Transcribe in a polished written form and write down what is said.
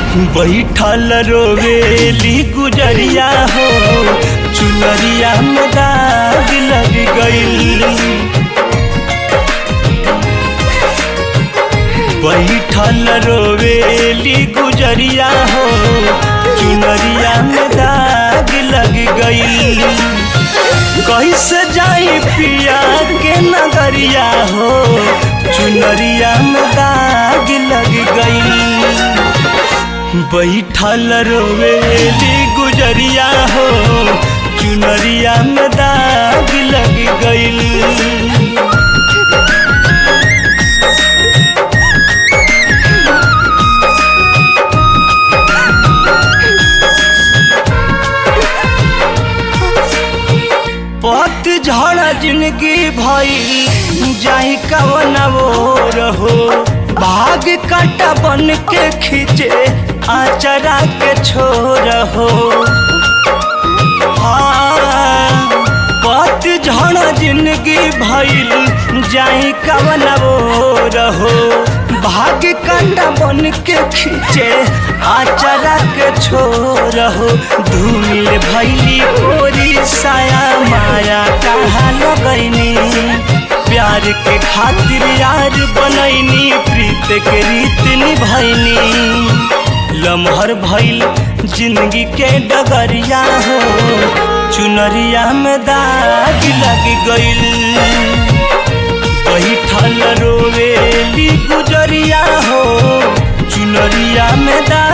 बैठल रोवेली गुजरिया हो, चुनरिया में दाग लग गइल। बैठल रोवेली गुजरिया हो, चुनरिया में दाग लग गइल। कैसे जाई पिया के नगरिया हो, चुनरिया में दाग लग गइल। बैठल रोवेली गुजरिया हो, चुनरिया में दाग लग गइल। पतझड़ जिंदगी भइल जाई कवन ओर हो, भाग काटा बन के खींचे आचरा के छोर हो। पतझड़ जिंदगी भइल जाई कवन ओर हो, भाग काटा बन के खींचे आचरा के छोर हो। धूमिल भइली कोरी साया माया कहाँ लगैनी, प्यार के खातिर यार बनैनी, प्रीत के रीत निभैनी। लम्हर भइल जिंदगी के डगरिया हो, चुनरिया में दाग लग गइल। बैठल रोवेली गुजरिया हो, चुनरिया में दाग